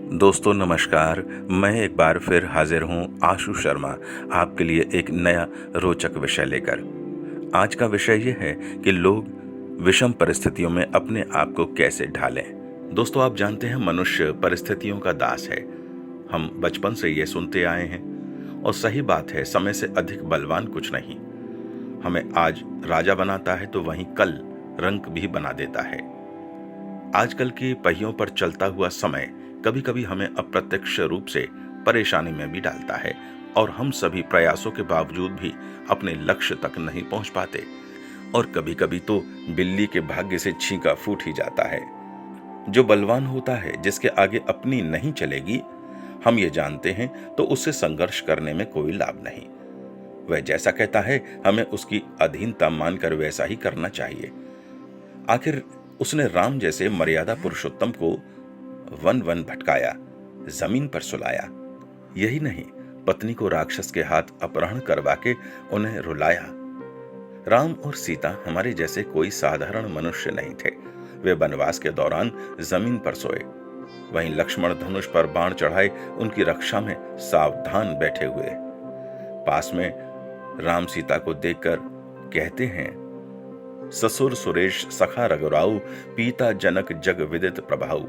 दोस्तों नमस्कार। मैं एक बार फिर हाजिर हूं आशु शर्मा आपके लिए एक नया रोचक विषय लेकर। आज का विषय यह है कि लोग विषम परिस्थितियों में अपने आप को कैसे ढालें। दोस्तों आप जानते हैं मनुष्य परिस्थितियों का दास है। हम बचपन से ये सुनते आए हैं और सही बात है, समय से अधिक बलवान कुछ नहीं। हमें आज राजा बनाता है तो वहीं कल रंक भी बना देता है। आजकल के पहियों पर चलता हुआ समय कभी कभी हमें अप्रत्यक्ष रूप से परेशानी में भी डालता है और हम सभी प्रयासों के बावजूद भी अपने लक्ष्य तक नहीं पहुंच पाते। और कभी कभी तो बिल्ली के भाग्य से छींका फूट ही जाता है। जो बलवान होता है, जिसके आगे अपनी नहीं चलेगी, हम ये जानते हैं, तो उससे संघर्ष करने में कोई लाभ नहीं। वह जैसा कहता है हमें उसकी अधीनता मानकर वैसा ही करना चाहिए। आखिर उसने राम जैसे मर्यादा पुरुषोत्तम को वन वन भटकाया, जमीन पर सुलाया। यही नहीं, पत्नी को राक्षस के हाथ अपहरण करवा के उन्हें रुलाया। राम और सीता हमारे जैसे कोई साधारण मनुष्य नहीं थे। वे वनवास के दौरान जमीन पर सोए, वहीं लक्ष्मण धनुष पर बाण चढ़ाए उनकी रक्षा में सावधान बैठे हुए। पास में राम सीता को देखकर कहते हैं, ससुर सुरेश सखा रघुराऊ, पीता जनक जग विदित प्रभाऊ।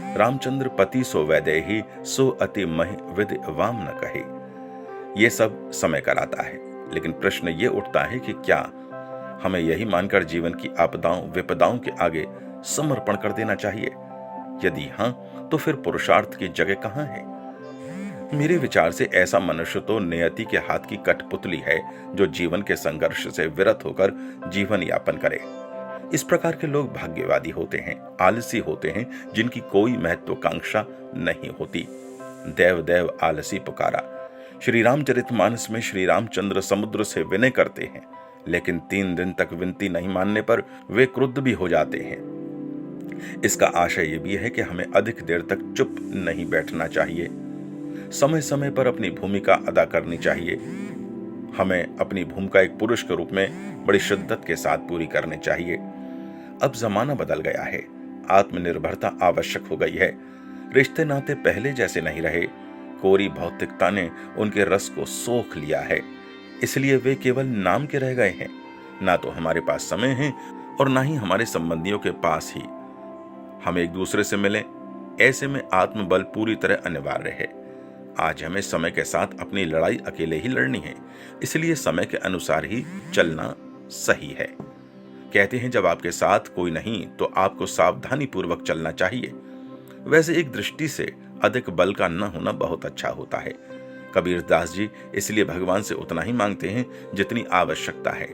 रामचंद्र पति सो वैदेही, सो अति महि विधि वाम न कहे। ये सब समय कराता है, लेकिन प्रश्न ये उठता है कि क्या हमें यही मानकर जीवन की आपदाओं विपदाओं के आगे समर्पण कर देना चाहिए? यदि हां, तो फिर पुरुषार्थ की जगह कहां है? मेरे विचार से ऐसा मनुष्य तो नियति के हाथ की कठपुतली है, जो जीवन के संघर्ष से विरत होकर जीवन यापन करे। इस प्रकार के लोग भाग्यवादी होते हैं, आलसी होते हैं, जिनकी कोई महत्वाकांक्षा नहीं होती। देव देव आलसी पुकारा। श्री रामचरितमानस में श्री रामचंद्र समुद्र से विनय करते हैं, लेकिन 3 दिन तक विनती नहीं मानने पर वे क्रुद्ध भी हो जाते हैं। इसका आशय ये भी है कि हमें अधिक देर तक चुप नहीं बैठना चाहिए। समय समय पर अपनी भूमिका अदा करनी चाहिए। हमें अपनी भूमिका एक पुरुष के रूप में बड़ी शिद्दत के साथ पूरी करनी चाहिए। अब जमाना बदल गया है, आत्मनिर्भरता आवश्यक हो गई है। रिश्ते नाते पहले जैसे नहीं रहे। कोरी भौतिकता ने उनके रस को सोख लिया है, इसलिए वे केवल नाम के रह गए हैं। ना तो हमारे पास समय है और ना ही हमारे संबंधियों के पास ही हम एक दूसरे से मिलें। ऐसे में आत्मबल पूरी तरह अनिवार्य है। आज हमें समय के साथ अपनी लड़ाई अकेले ही लड़नी है, इसलिए समय के अनुसार ही चलना सही है। कहते हैं, जब आपके साथ कोई नहीं तो आपको सावधानी पूर्वक चलना चाहिए। वैसे एक दृष्टि से अधिक बल का न होना बहुत अच्छा होता है। कबीरदास जी इसलिए भगवान से उतना ही मांगते हैं जितनी आवश्यकता है।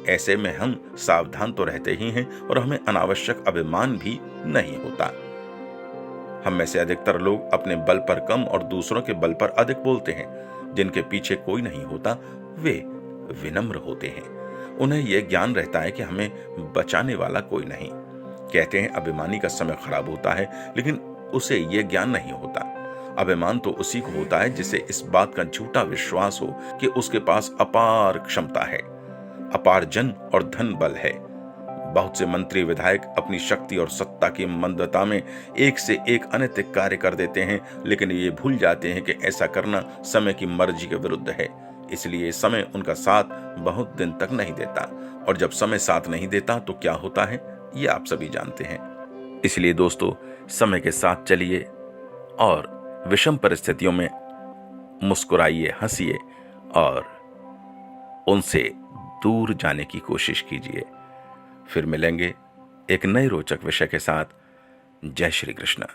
ऐसे में हम सावधान तो रहते ही हैं और हमें अनावश्यक अभिमान भी नहीं होता। हम में से अधिकतर लोग अपने बल पर कम और दूसरों के बल पर अधिक बोलते हैं। जिनके पीछे कोई नहीं होता वे विनम्र होते हैं। उन्हें यह ज्ञान रहता है कि हमें बचाने वाला कोई नहीं। कहते हैं अभिमानी का समय खराब होता है, लेकिन उसे यह ज्ञान नहीं होता। अभिमान तो उसी को होता है जिसे इस बात का झूठा विश्वास हो कि उसके पास अपार क्षमता है, अपार जन और धन बल है। बहुत से मंत्री विधायक अपनी शक्ति और सत्ता की मंदता में एक से एक अनैतिक कार्य कर देते हैं, लेकिन ये भूल जाते हैं कि ऐसा करना समय की मर्जी के विरुद्ध है। इसलिए समय उनका साथ बहुत दिन तक नहीं देता, और जब समय साथ नहीं देता तो क्या होता है ये आप सभी जानते हैं। इसलिए दोस्तों, समय के साथ चलिए और विषम परिस्थितियों में मुस्कुराइए, हंसिए और उनसे दूर जाने की कोशिश कीजिए। फिर मिलेंगे एक नए रोचक विषय के साथ। जय श्री कृष्ण।